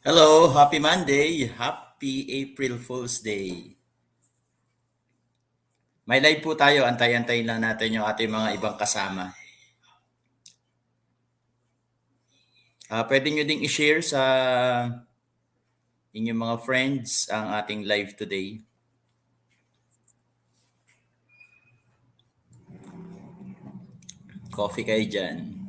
Hello, happy Monday. Happy April Fool's Day. May live po tayo. Antay-antayin lang natin yung ating mga ibang kasama. Pwede nyo ding i-share sa inyong mga friends ang ating live today. Coffee kayo dyan.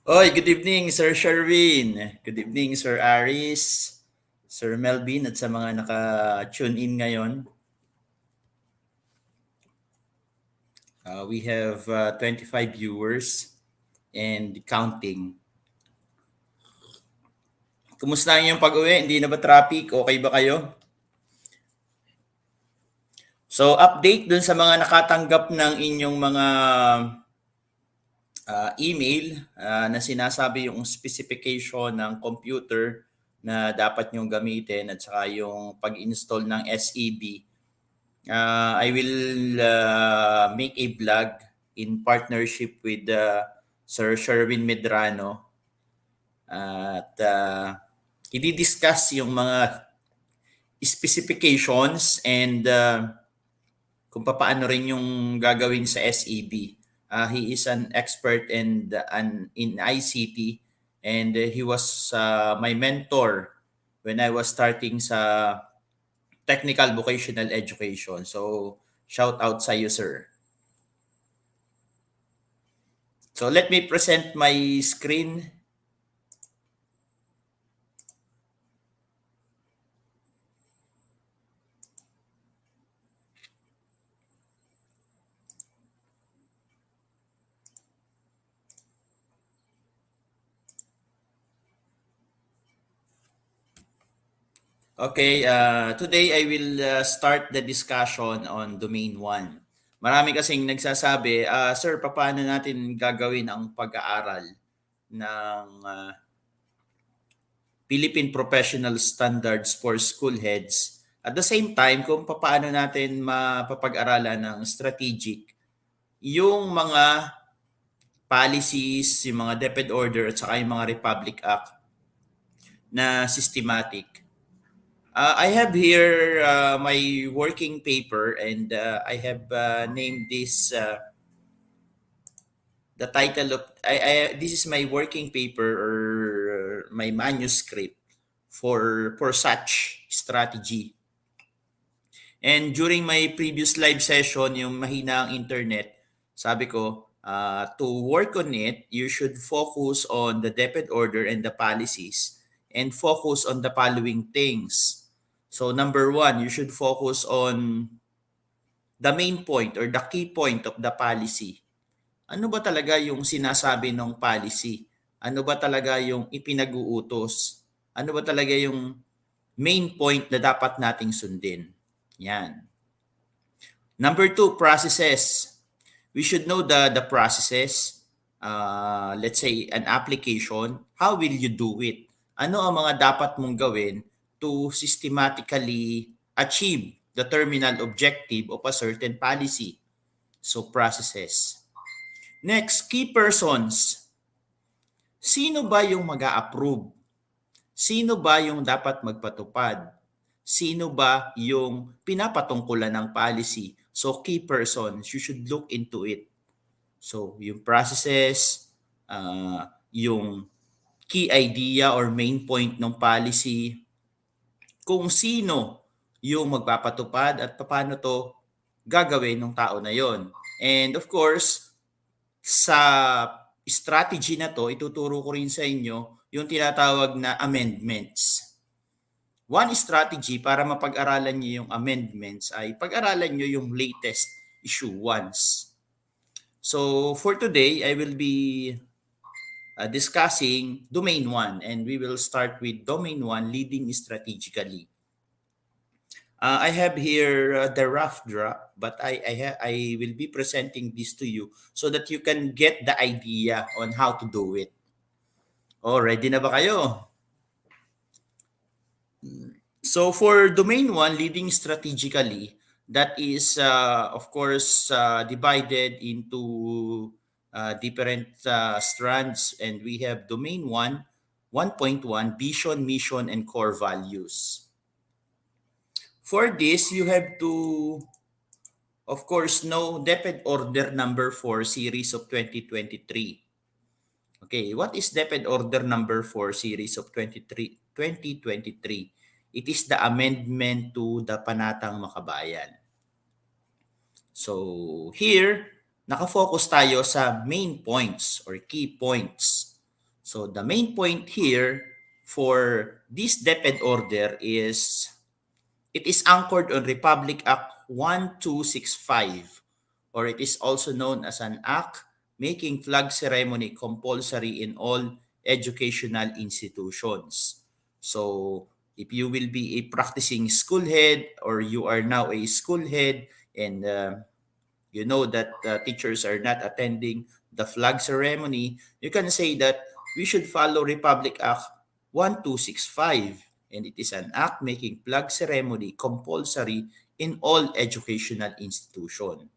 Oy, good evening Sir Sherwin. Good evening Sir Aris, Sir Melvin at sa mga naka-tune in ngayon. We have 25 viewers and counting. Kumusta yung pag-uwi? Hindi na ba traffic? Okay ba kayo? So, update dun sa mga nakatanggap ng inyong mga email na sinasabi yung specification ng computer na dapat nyong gamitin at saka yung pag-install ng SEB. I will make a vlog in partnership with Sir Sherwin Medrano at i-discuss yung mga specifications and kung paano rin yung gagawin sa SEB. He is an expert in ICT and he was my mentor when I was starting sa technical vocational education. So, shout out sa iyo, sir. So let me present my screen. Okay, today I will start the discussion on Domain 1. Marami kasing nagsasabi, Sir, paano natin gagawin ang pag-aaral ng Philippine Professional Standards for School Heads? At the same time, kung paano natin mapapag-aralan ng strategic yung mga policies, yung mga DepEd order at saka yung mga Republic Act na systematic. I have here my working paper and I have named this the title of this is my working paper or my manuscript for such strategy. And during my previous live session, yung mahina ang internet, sabi ko, to work on it, you should focus on the DepEd order and the policies and focus on the following things. So number one, you should focus on the main point or the key point of the policy. Ano ba talaga yung sinasabi ng policy? Ano ba talaga yung ipinag-uutos? Ano ba talaga yung main point na dapat nating sundin? Yan. Number two, processes. We should know the processes. Let's say an application. How will you do it? Ano ang mga dapat mong gawin to systematically achieve the terminal objective of a certain policy? So processes. Next, key persons. Sino ba yung mag-a-approve? Sino ba yung dapat magpatupad? Sino ba yung pinapatungkulan ng policy? So key persons, you should look into it. So yung processes, yung key idea or main point ng policy, kung sino yung magpapatupad at paano to gagawin ng tao na yon. And of course, sa strategy na to, ituturo ko rin sa inyo yung tinatawag na amendments. One strategy para mapag-aralan nyo yung amendments ay pag-aralan nyo yung latest issuance. So for today, I will be discussing Domain 1 and we will start with Domain 1, leading strategically. I have here the rough draft, but I will be presenting this to you so that you can get the idea on how to do it. Oh, ready na ba kayo? So for Domain 1, leading strategically, that is, of course, divided into different strands. And we have Domain 1, 1.1, vision, mission, and core values. For this, you have to, of course, know DepEd Order number 4, series of 2023. Okay, what is DepEd Order number 4, series of 2023? It is the amendment to the Panatang Makabayan. So here, nakafocus tayo sa main points or key points. So the main point here for this DepEd order is it is anchored on Republic Act 1265, or it is also known as an act making flag ceremony compulsory in all educational institutions. So if you will be a practicing school head or you are now a school head and you know that teachers are not attending the flag ceremony, you can say that we should follow Republic Act 1265, and it is an act making flag ceremony compulsory in all educational institution.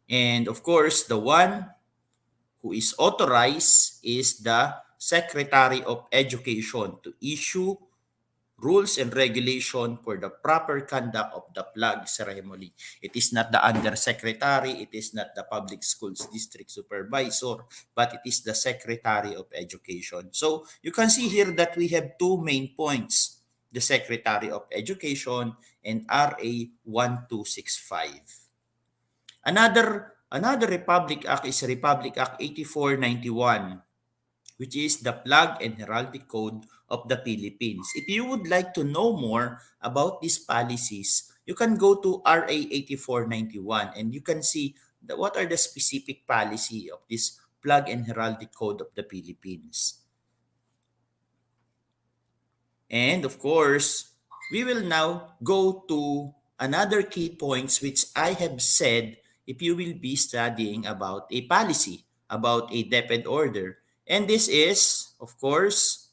And of course, the one who is authorized is the Secretary of Education to issue rules and regulation for the proper conduct of the flag ceremony. It is not the undersecretary, it is not the public schools district supervisor, but it is the Secretary of Education. So you can see here that we have two main points, the Secretary of Education and RA 1265. Another Another Republic Act is Republic Act 8491, which is the Flag and Heraldic Code of the Philippines. If you would like to know more about these policies, you can go to RA 8491 and you can see what are the specific policy of this Flag and Heraldic Code of the Philippines. And of course, we will now go to another key points which I have said if you will be studying about a policy, about a DepEd order. And this is, of course,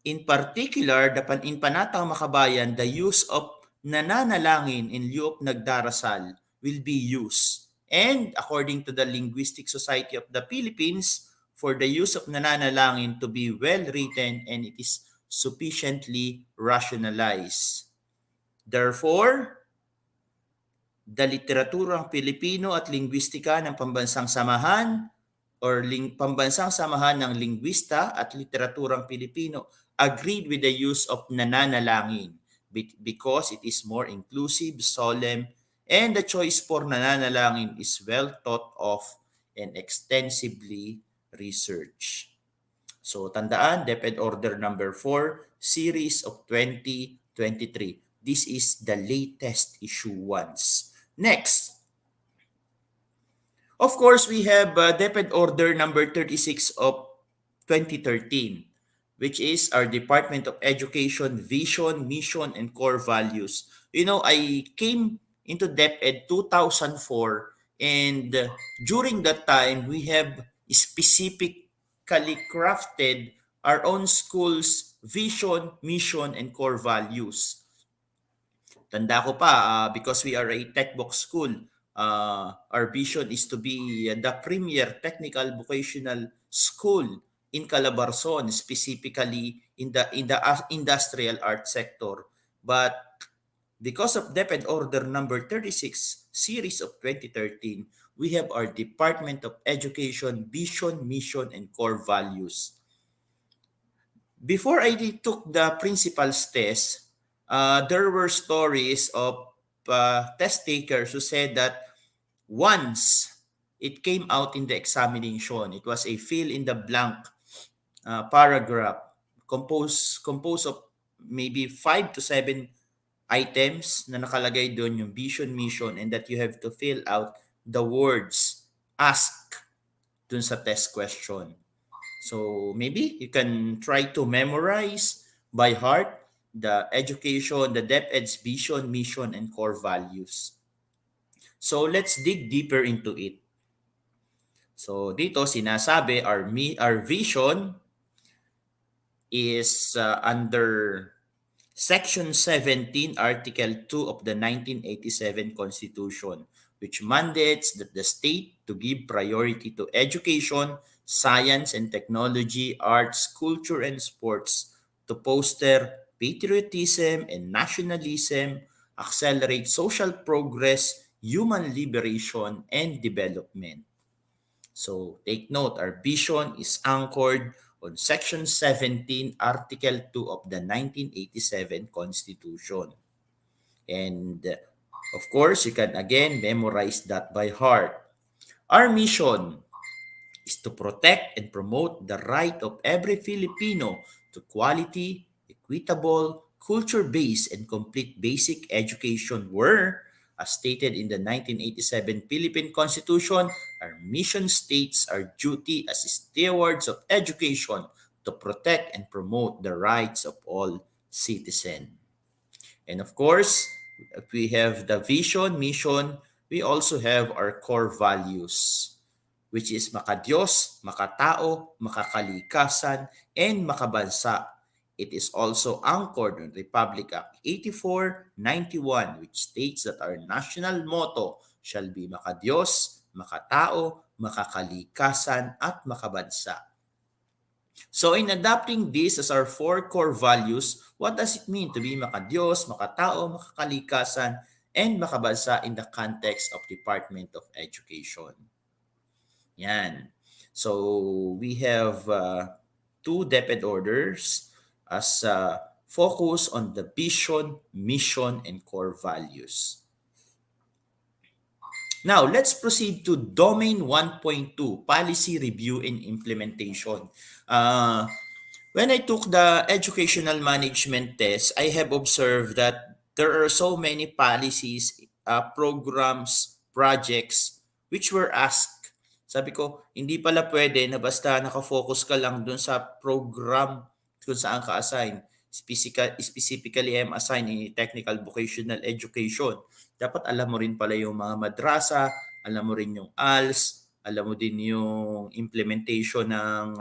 in particular, in Panataang Makabayan, the use of nananalangin in lieu of nagdarasal will be used. And according to the Linguistic Society of the Philippines, for the use of nananalangin to be well written and it is sufficiently rationalized. Therefore, the literaturang Pilipino at lingwistika ng Pambansang Samahan Pambansang Samahan ng Lingwista at Literaturang Pilipino agreed with the use of nananalangin because it is more inclusive, solemn, and the choice for nananalangin is well thought of and extensively researched. So tandaan, DepEd Order number 4, series of 2023. This is the latest issuance. Next, of course, we have DepEd Order number 36 of 2013, which is our Department of Education vision, mission, and core values. You know, I came into DepEd 2004, and during that time, we have specifically crafted our own school's vision, mission, and core values. Tanda ko pa, because we are a tech box school, our vision is to be the premier technical vocational school in Calabarzon, specifically in the industrial art sector. But because of DepEd Order number 36, series of 2013, we have our Department of Education vision, mission, and core values. Before I took the principal's test, there were stories of test takers who said that once it came out in the examination, it was a fill in the blank paragraph composed of maybe 5 to 7 items na nakalagay doon yung vision, mission, and that you have to fill out the words asked dun sa test question. So maybe you can try to memorize by heart the education, the DepEd's vision, mission, and core values. So let's dig deeper into it. So dito sinasabi our vision is under Section 17, Article 2 of the 1987 Constitution, which mandates that the state to give priority to education, science and technology, arts, culture, and sports to foster patriotism and nationalism, accelerate social progress, human liberation, and development. So take note, our vision is anchored on Section 17, Article 2 of the 1987 Constitution. And of course, you can again memorize that by heart. Our mission is to protect and promote the right of every Filipino to quality, equitable, culture-based, and complete basic education where, as stated in the 1987 Philippine Constitution, our mission states our duty as stewards of education to protect and promote the rights of all citizens. And of course, if we have the vision, mission, we also have our core values, which is makadiyos, makatao, makakalikasan, and makabansa. It is also anchored in Republic Act 8491, which states that our national motto shall be makadiyos, makatao, makakalikasan, at makabansa. So in adopting this as our 4 core values, what does it mean to be makadiyos, makatao, makakalikasan, and makabansa in the context of Department of Education? Yan. So we have 2 DepEd orders as focus on the vision, mission, and core values. Now, let's proceed to Domain 1.2, Policy Review and Implementation. Uh, when I took the educational management test, I have observed that there are so many policies, programs, projects which were asked. Sabi ko, hindi pala pwede na basta nakafocus ka lang dun sa program kung saan ka assign. Specifically, I'm assigned in technical vocational education. Dapat alam mo rin pala yung mga madrasa, alam mo rin yung ALS, alam mo din yung implementation ng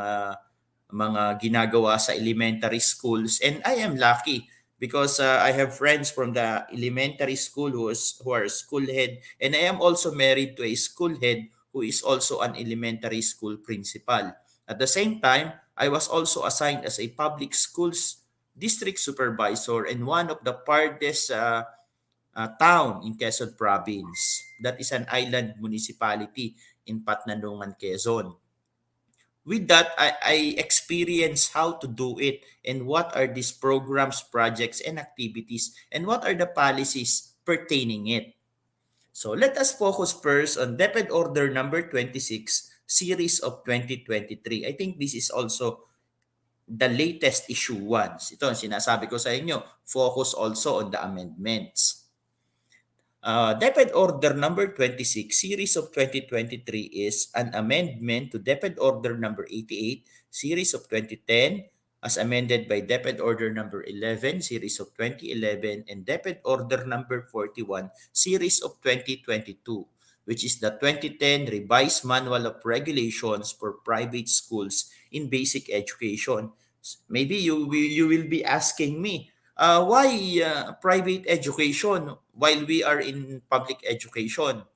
mga ginagawa sa elementary schools. And I am lucky because I have friends from the elementary school who are school head, and I am also married to a school head who is also an elementary school principal. At the same time, I was also assigned as a public schools district supervisor in one of the farthest town in Quezon Province. That is an island municipality in Patnandungan, Quezon. With that, I experience how to do it and what are these programs, projects, and activities, and what are the policies pertaining it. So let us focus first on DepEd Order number 26, series of 2023. I think this is also the latest issue ones. Ito ang sinasabi ko sa inyo, focus also on the amendments. DepEd Order number 26, series of 2023 is an amendment to DepEd Order number 88, series of 2010, as amended by DepEd Order number 11, series of 2011, and DepEd Order number 41, series of 2022, which is the 2010 Revised Manual of Regulations for Private Schools in Basic Education. Maybe you will be asking me, why private education while we are in public education?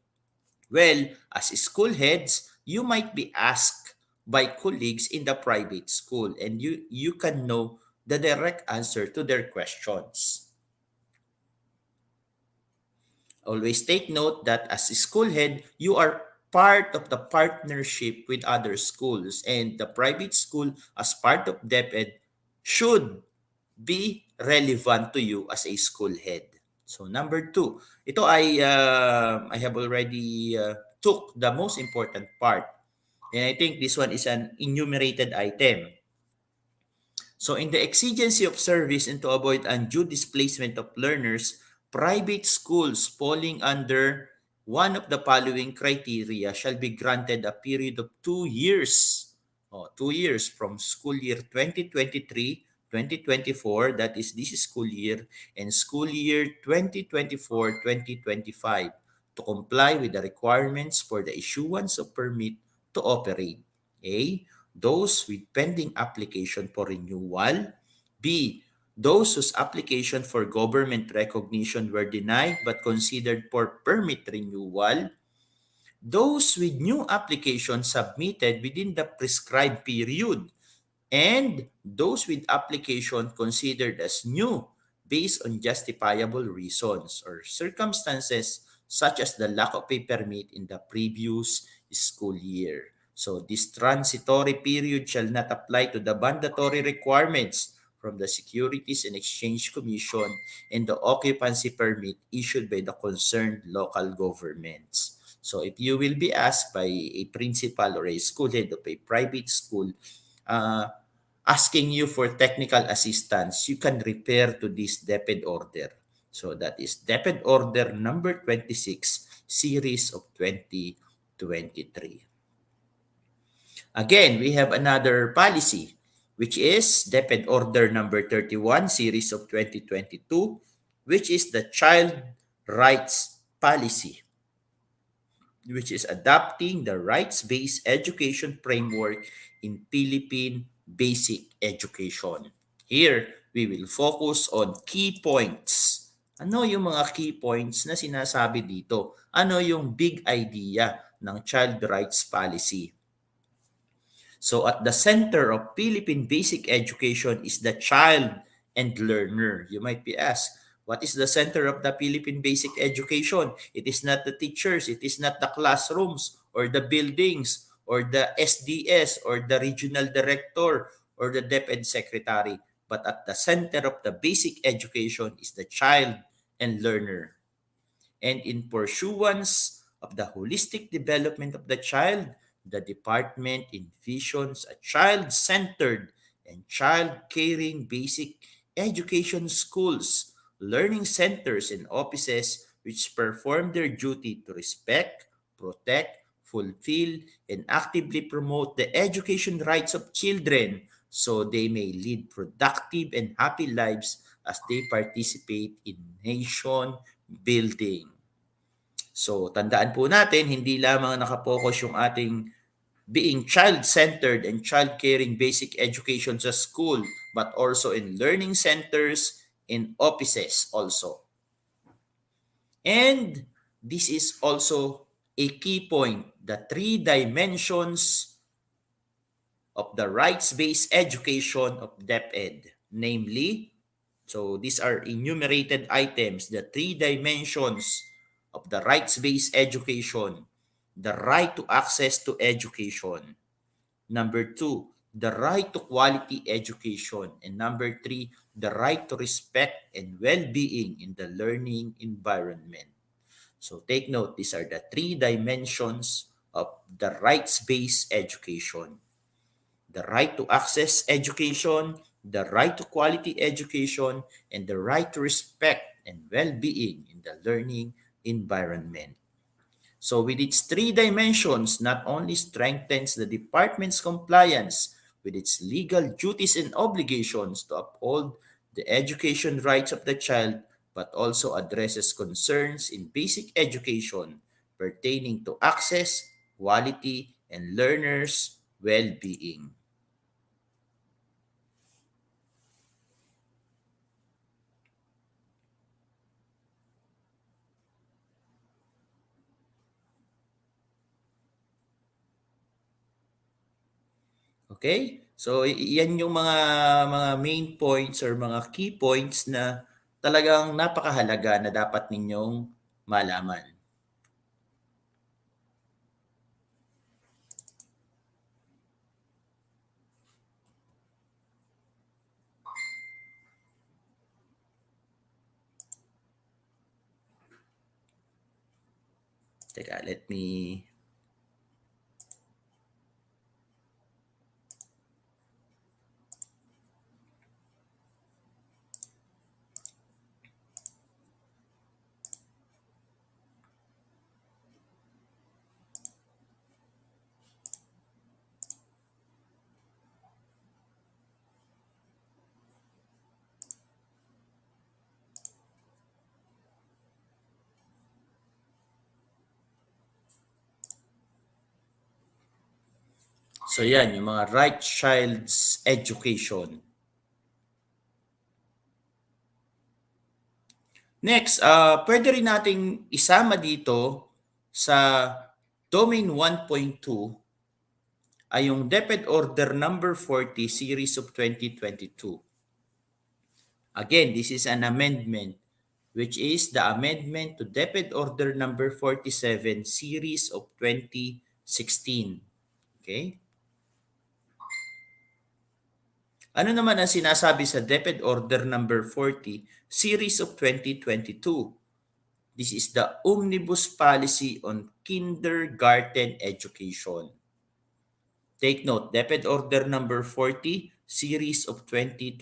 Well, as school heads, you might be asked by colleagues in the private school, and you can know the direct answer to their questions. Always take note that as a school head, you are part of the partnership with other schools, and the private school as part of DepEd should be relevant to you as a school head. So number two, ito I have already took the most important part, and I think this one is an enumerated item. So in the exigency of service and to avoid undue displacement of learners, private schools falling under one of the following criteria shall be granted a period of 2 years. 2 years from school year 2023-2024, that is this school year, and school year 2024-2025 to comply with the requirements for the issuance of permit to operate. A. Those with pending application for renewal. B. Those whose application for government recognition were denied but considered for permit renewal. Those with new applications submitted within the prescribed period, and those with application considered as new based on justifiable reasons or circumstances such as the lack of a permit in the previous school year. So this transitory period shall not apply to the mandatory requirements from the Securities and Exchange Commission and the occupancy permit issued by the concerned local governments. So if you will be asked by a principal or a school head of a private school, uh, asking you for technical assistance, you can refer to this DepEd order. So that is DepEd order number 26, series of 2023. Again, we have another policy, which is DepEd order number 31, series of 2022, which is the child rights policy, which is adopting the rights-based education framework in Philippine basic education. Here, we will focus on key points. Ano yung mga key points na sinasabi dito? Ano yung big idea ng child rights policy? So at the center of Philippine basic education is the child and learner. You might be asked, what is the center of the Philippine basic education? It is not the teachers, it is not the classrooms or the buildings or the SDS or the regional director or the DepEd secretary. But at the center of the basic education is the child and learner. And in pursuance of the holistic development of the child, the department envisions a child-centered and child-caring basic education schools, learning centers, and offices which perform their duty to respect, protect, fulfill, and actively promote the education rights of children so they may lead productive and happy lives as they participate in nation building. So, tandaan po natin, hindi lamang nakapokus yung ating being child-centered and child-caring basic education sa school, but also in learning centers and offices also. And this is also a key point, the three dimensions of the rights-based education of DepEd, namely, so these are enumerated items, the three dimensions of the rights-based education, the right to access to education. Number two, the right to quality education. And number three, the right to respect and well-being in the learning environment. So take note, these are the three dimensions of the rights-based education. The right to access education, the right to quality education, and the right to respect and well-being in the learning environment. So with its three dimensions, not only strengthens the department's compliance with its legal duties and obligations to uphold the education rights of the child, but also addresses concerns in basic education pertaining to access, quality, and learners' well-being. Okay? So yan yung mga main points or mga key points na talagang napakahalaga na dapat ninyong malaman. Teka, let me. So yan, yung mga right child's education. Next, pwede rin nating isama dito sa Domain 1.2 ay yung DepEd Order Number 40 Series of 2022. Again, this is an amendment which is the amendment to DepEd Order Number 47 Series of 2016. Okay? Ano naman ang sinasabi sa DepEd Order Number 40 Series of 2022? This is the Omnibus Policy on Kindergarten Education. Take note, DepEd Order Number 40 Series of 2022.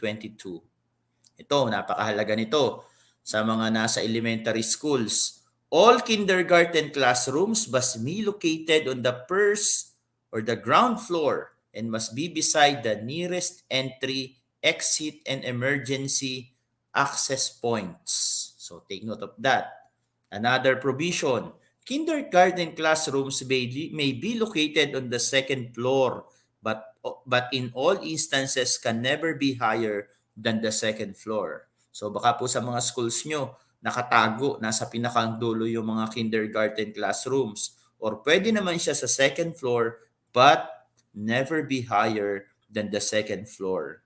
Ito, napakahalaga nito sa mga nasa elementary schools. All kindergarten classrooms must be located on the first or the ground floor and must be beside the nearest entry, exit, and emergency access points. So take note of that. Another provision, kindergarten classrooms may be located on the second floor, but in all instances can never be higher than the second floor. So baka po sa mga schools nyo, nakatago, nasa pinakang dulo yung mga kindergarten classrooms. Or pwede naman siya sa second floor, but never be higher than the second floor.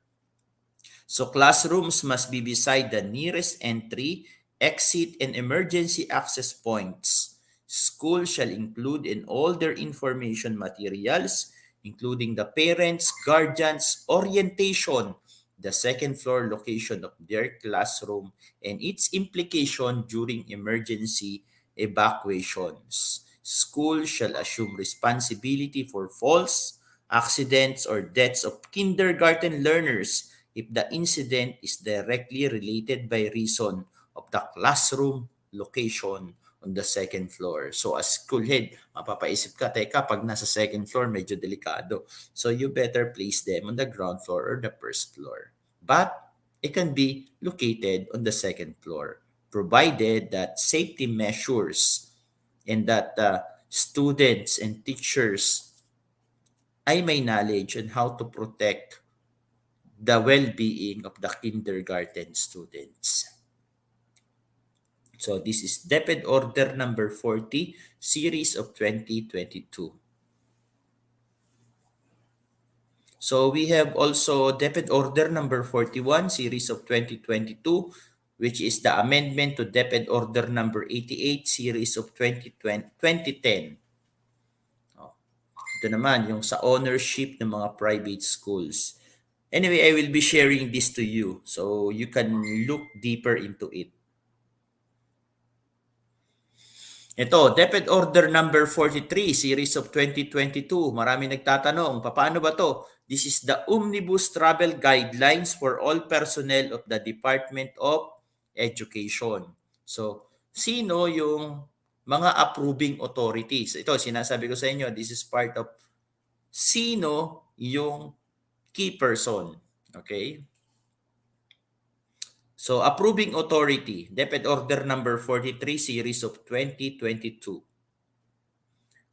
So classrooms must be beside the nearest entry, exit, and emergency access points. School shall include in all their information materials, including the parents, guardians, orientation, the second floor location of their classroom, and its implication during emergency evacuations. School shall assume responsibility for falls, accidents, or deaths of kindergarten learners if the incident is directly related by reason of the classroom location on the second floor. So as school head, mapapaisip ka, teka, pag nasa second floor, medyo delikado. So you better place them on the ground floor or the first floor. But it can be located on the second floor, provided that safety measures and that students and teachers ay may knowledge on how to protect the well-being of the kindergarten students. So this is DepEd Order number 40, series of 2022. So we have also DepEd Order number 41, series of 2022, which is the amendment to DepEd Order number 88, series of 2010. Oh, ito naman, yung sa ownership ng mga private schools. Anyway, I will be sharing this to you so you can look deeper into it. Ito, DepEd Order number 43, series of 2022. Marami nagtatanong, paano ba to? This is the Omnibus Travel Guidelines for all personnel of the Department of Education. So, sino yung mga approving authorities? Ito, sinasabi ko sa inyo, this is part of sino yung key person. Okay? So, approving authority, DepEd Order number 43, series of 2022.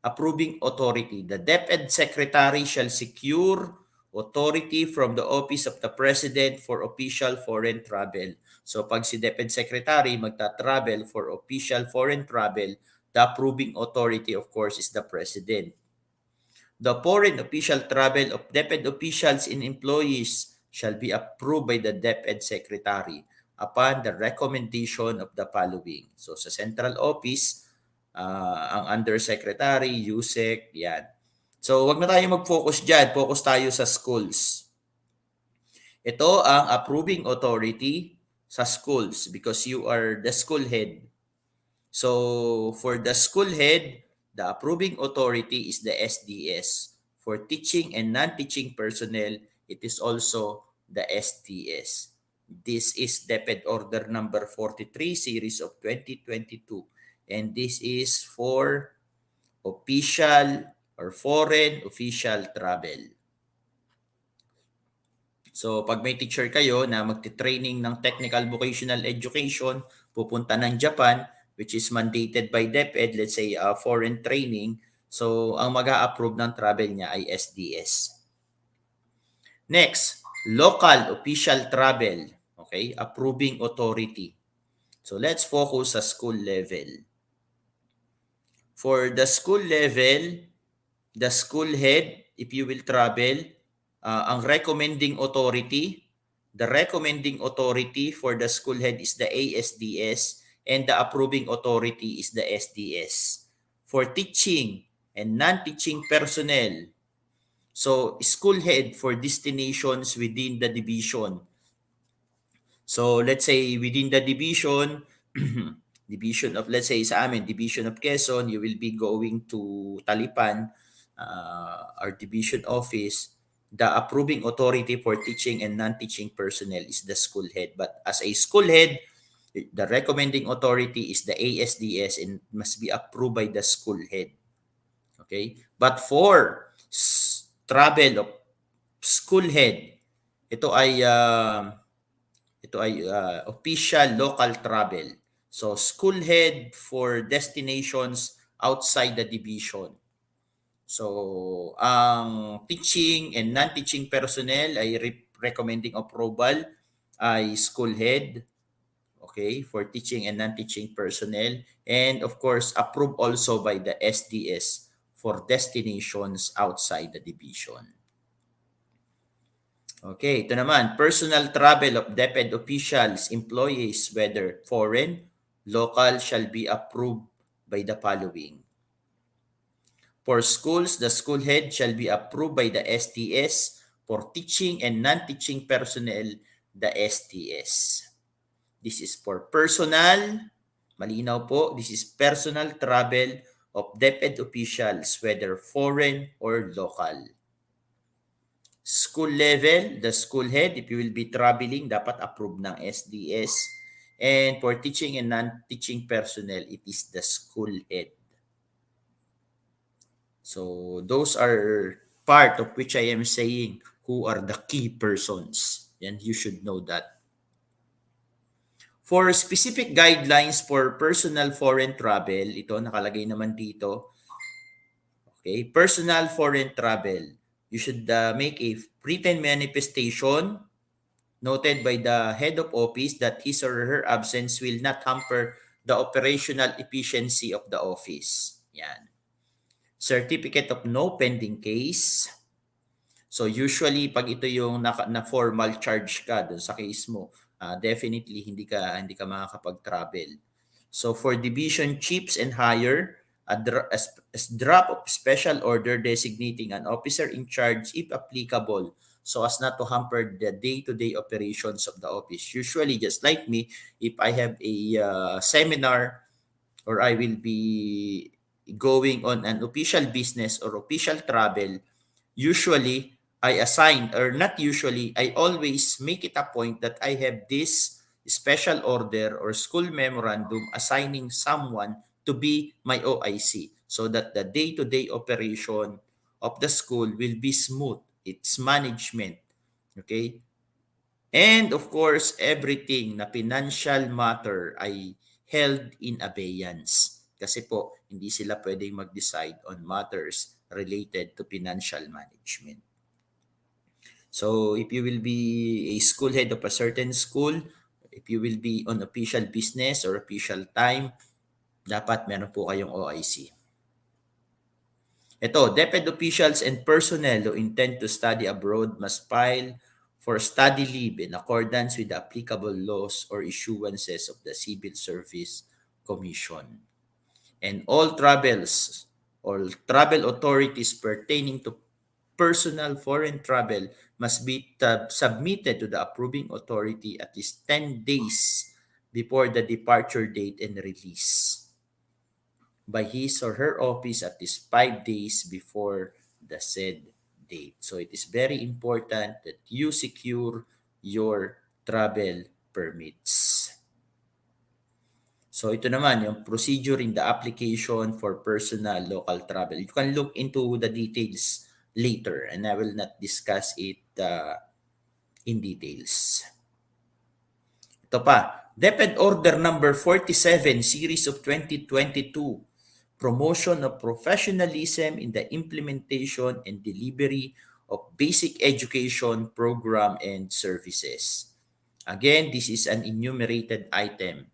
Approving authority. The DepEd Secretary shall secure authority from the Office of the President for official foreign travel. So pag si DepEd Secretary magta-travel for official foreign travel, the approving authority of course is the President. The foreign official travel of DepEd officials and employees shall be approved by the DepEd Secretary upon the recommendation of the following. So sa central office, ang undersecretary, USEC, yan. So wag na tayo mag-focus dyan. Focus tayo sa schools. Ito ang approving authority sa schools because you are the school head. So for the school head, the approving authority is the SDS. For teaching and non-teaching personnel, it is also the SDS. This is DepEd Order number 43, series of 2022. And this is for official or foreign official travel. So pag may teacher kayo na magti-training ng technical vocational education, pupunta ng Japan, which is mandated by DepEd, let's say foreign training, so ang mag-a-approve ng travel niya ay SDS. Next, local official travel, okay, approving authority. So let's focus sa school level. For the school level, the school head, if you will travel, ang recommending authority, the recommending authority for the school head is the ASDS and the approving authority is the SDS. For teaching and non-teaching personnel, so school head for destinations within the division. So let's say within the division, division of, let's say sa amin, division of Quezon, you will be going to Talipan, our division office. The approving authority for teaching and non-teaching personnel is the school head. But as a school head, the recommending authority is the ASDS and must be approved by the school head. Okay? But for travel of school head, ito ay official local travel. So school head for destinations outside the division. So ang teaching and non-teaching personnel ay recommending approval ay school head, okay, for teaching and non-teaching personnel, and of course approved also by the SDS for destinations outside the division. Okay, ito naman, personal travel of DepEd officials, employees, whether foreign, local, shall be approved by the following. For schools, the school head shall be approved by the SDS. For teaching and non-teaching personnel, the SDS. This is for personal, malinaw po, this is personal travel of DepEd officials, whether foreign or local. School level, the school head, if you will be traveling, dapat approve ng SDS. And for teaching and non-teaching personnel, it is the school head. So those are part of which I am saying who are the key persons. And you should know that. For specific guidelines for personal foreign travel, ito nakalagay naman dito. Okay, personal foreign travel. You should make a written manifestation noted by the head of office that his or her absence will not hamper the operational efficiency of the office. Yan. Certificate of no pending case. So usually pag ito yung na formal charge ka dun sa case mo, definitely hindi ka makakapag-travel. So for division chiefs and higher, a drop of special order designating an officer in charge if applicable so as not to hamper the day-to-day operations of the office. Usually, just like me, if I have a seminar or I will be going on an official business or official travel, usually I assign, or not usually, I always make it a point that I have this special order or school memorandum assigning someone to be my OIC so that the day-to-day operation of the school will be smooth. Its management. Okay? And of course, everything na financial matter ay held in abeyance. Kasi po, hindi sila pwedeng mag-decide on matters related to financial management. So, if you will be a school head of a certain school, if you will be on official business or official time, dapat meron po kayong OIC. Ito, DepEd officials and personnel who intend to study abroad must file for study leave in accordance with the applicable laws or issuances of the Civil Service Commission. And all travels or travel authorities pertaining to personal foreign travel must be submitted to the approving authority at least 10 days before the departure date and release by his or her office at least 5 days before the said date. So it is very important that you secure your travel permits. So ito naman yung procedure in the application for personal local travel. You can look into the details later and I will not discuss it in details. Ito pa, DepEd Order Number 47 Series of 2022, Promotion of Professionalism in the Implementation and Delivery of Basic Education Program and Services. Again, this is an enumerated item.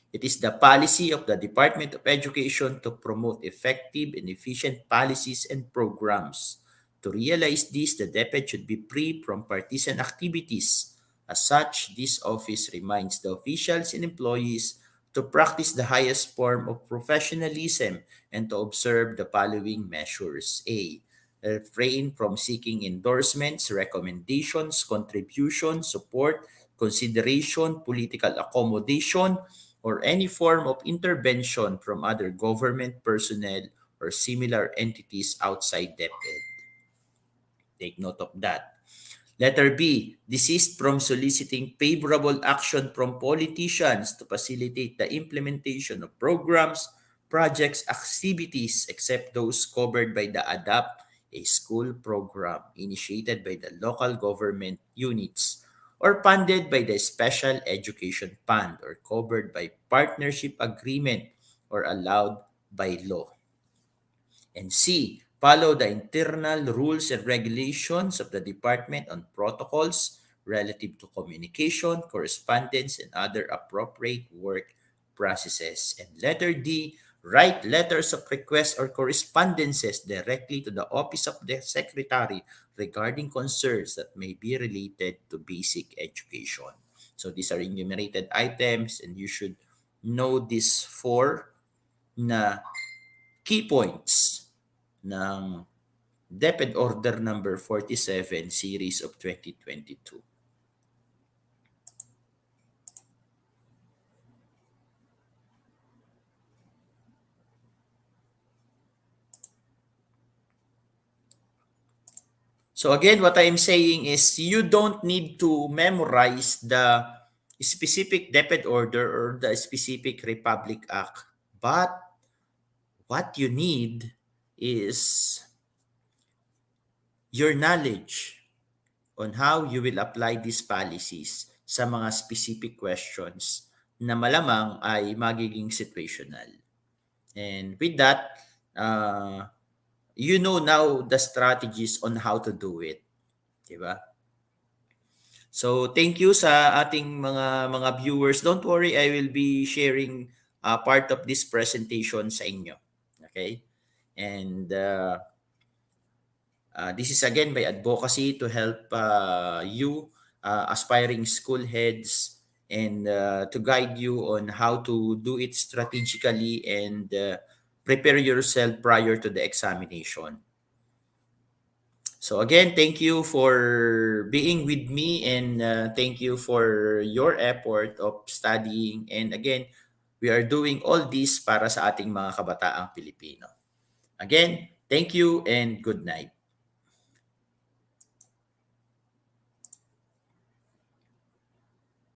It is the policy of the Department of Education to promote effective and efficient policies and programs. To realize this, the DepEd should be free from partisan activities. As such, this office reminds the officials and employees to practice the highest form of professionalism and to observe the following measures. A. Refrain from seeking endorsements, recommendations, contributions, support, consideration, political accommodation, or any form of intervention from other government personnel or similar entities outside DepEd. Take note of that. Letter B, desist from soliciting favorable action from politicians to facilitate the implementation of programs, projects, activities except those covered by the ADAPT, a school program initiated by the local government units or funded by the Special Education Fund or covered by partnership agreement or allowed by law. And C, follow the internal rules and regulations of the department on protocols relative to communication, correspondence, and other appropriate work processes. And letter D, write letters of request or correspondences directly to the office of the secretary regarding concerns that may be related to basic education. So these are enumerated items and you should know these four na key points ng DepEd Order Number 47 Series of 2022. So again, what I'm saying is you don't need to memorize the specific DepEd order or the specific Republic Act, but what you need is your knowledge on how you will apply these policies sa mga specific questions na malamang ay magiging situational. And with that, you know now the strategies on how to do it. Diba? So thank you sa ating mga viewers. Don't worry, I will be sharing part of this presentation sa inyo. Okay? And this is again by advocacy to help you aspiring school heads and to guide you on how to do it strategically and prepare yourself prior to the examination. So again, thank you for being with me and thank you for your effort of studying. And again, we are doing all this para sa ating mga kabataang Pilipino. Again, thank you and good night.